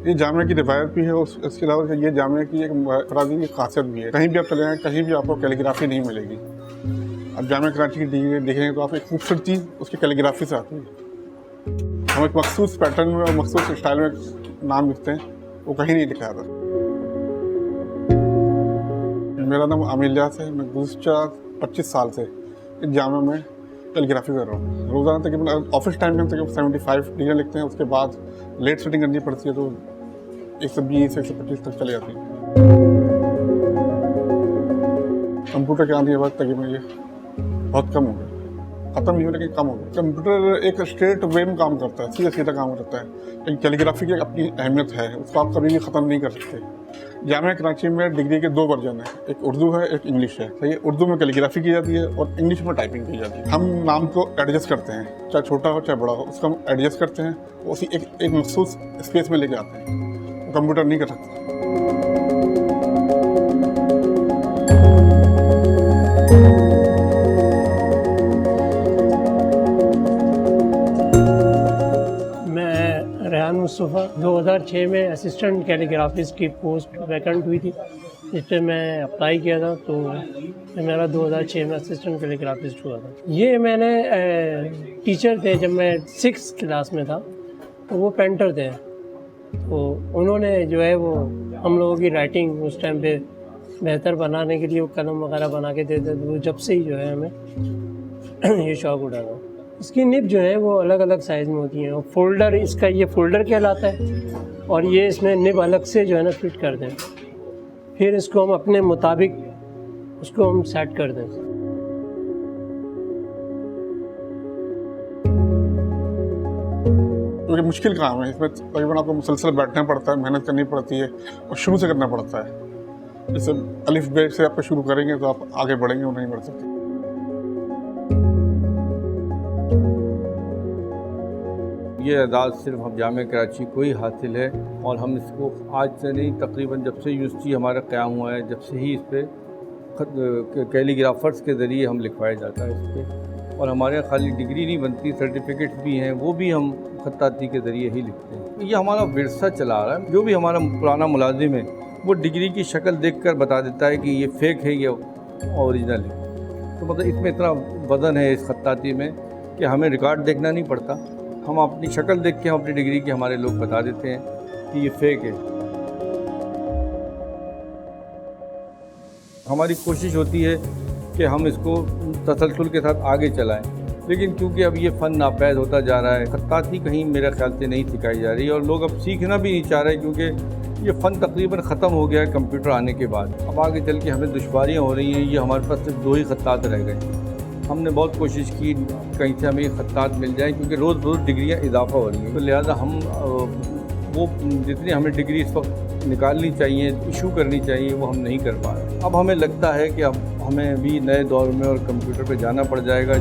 ये जामिया की रिवायत भी है, उसके अलावा ये जामिया की एक कराची की खासियत भी है। कहीं भी आप चले जाएँ, कहीं भी आपको कैलीग्राफी नहीं मिलेगी। अब जामिया कराची की डिग्री देखेंगे तो आप एक खूबसूरत चीज़ उसकी कैलीग्राफी से आती है। हम एक मखसूस पैटर्न में और मखसूस स्टाइल में नाम लिखते हैं, वो कहीं नहीं लिखा था। मेरा नाम आमिर लियास है। मैं गुज़श्ता 25 साल से इस जामिया में कैलीग्राफी कर रहा हूँ। रोज़ाना तकरीबन ऑफिस टाइम में हम तकरीबन 75 डिग्री लिखते हैं। उसके बाद लेट सेटिंग करनी पड़ती है तो 120 125 तक चले जाती है। कंप्यूटर के आने के बाद तकरीबन ये बहुत कम हो गया, ख़त्म नहीं हो लेकिन कम हो गया। कंप्यूटर एक स्ट्रेट वे में काम करता है, सीधा सीधा काम करता है, लेकिन कैलीग्राफी की अपनी अहमियत है, उसको आप कभी भी ख़त्म नहीं कर सकते। जामिया कराची में डिग्री के 2 वर्जन है, एक उर्दू है, एक इंग्लिश है। सही है, उर्दू में कैलीग्राफी की जाती है और इंग्लिश में टाइपिंग की जाती है। हम नाम को एडजस्ट करते हैं, चाहे छोटा हो चाहे बड़ा हो, उसको हम एडजस्ट करते हैं, उसी एक मखसूस स्पेस में लेके आते हैं, वो कंप्यूटर नहीं कर सकता। रेहान मुस्तफ़ा 2006 में असिस्टेंट कैलीग्राफिस्ट की पोस्ट वैकेंट हुई थी, जिस पर मैं अप्लाई किया था। तो मेरा 2006 में असिस्टेंट कैलीग्राफिस्ट हुआ था। ये मैंने टीचर थे जब मैं 6th क्लास में था, तो वो पेंटर थे। तो उन्होंने जो है वो हम लोगों की राइटिंग उस टाइम पे बेहतर बनाने के लिए वो कलम वगैरह बना के देते। तो वो जब से ही जो है हमें ये शौक़ उठा था। इसकी निब जो है वो अलग अलग साइज़ में होती हैं और फोल्डर, इसका ये फोल्डर कहलाता है और ये इसमें निब अलग से जो है ना फिट कर दें, फिर इसको हम अपने मुताबिक उसको हम सेट कर दें। क्योंकि मुश्किल काम है, इसमें तकरीबन आपको मुसलसल बैठना पड़ता है, मेहनत करनी पड़ती है और शुरू से करना पड़ता है। जैसे अलिफ बे से आप शुरू करेंगे तो आप आगे बढ़ेंगे और नहीं बढ़ सकते। ये एजाज़ सिर्फ हम जामिया कराची को ही हासिल है और हम इसको आज से नहीं, तकरीबन जब से यूनिवर्सिटी हमारा क़याम हुआ है, जब से ही इस पर कैलीग्राफर्स के ज़रिए हम लिखवाया जाता है इस पर। और हमारे यहाँ खाली डिग्री नहीं बनती, सर्टिफिकेट्स भी हैं, वो भी हम खत्ताती के ज़रिए ही लिखते हैं। ये हमारा विरसा चला आ रहा है। जो भी हमारा पुराना मुलाजिम है वो डिग्री की शक्ल देखकर बता देता है कि ये फ़ेक है, ये ओरिजिनल है। तो मतलब इसमें इतना वज़न है इस खत्ताती में कि हमें रिकॉर्ड देखना नहीं पड़ता, हम अपनी शक्ल देख के हम अपनी डिग्री की हमारे लोग बता देते हैं कि ये फ़ेक है। हमारी कोशिश होती है कि हम इसको तसलसल के साथ आगे चलाएं, लेकिन क्योंकि अब ये फ़न नापैद होता जा रहा है, खत्ताती कहीं मेरे ख्याल से नहीं सिखाई जा रही और लोग अब सीखना भी नहीं चाह रहे, क्योंकि ये फ़न तकरीबन ख़त्म हो गया है कंप्यूटर आने के बाद। अब आगे चल के हमें दुश्वारियाँ हो रही हैं, ये हमारे पास सिर्फ 2 ही खत्तात रह गए। हमने बहुत कोशिश की कहीं से हमें खत्तात मिल जाए, क्योंकि रोज़ रोज़ डिग्रियाँ इजाफ़ा हो रही हैं, तो लिहाजा हम वो जितनी हमें डिग्री इस वक्त निकालनी चाहिए, इशू करनी चाहिए, वो हम नहीं कर पा रहे। अब हमें लगता है कि अब हमें भी नए दौर में और कंप्यूटर पे जाना पड़ जाएगा।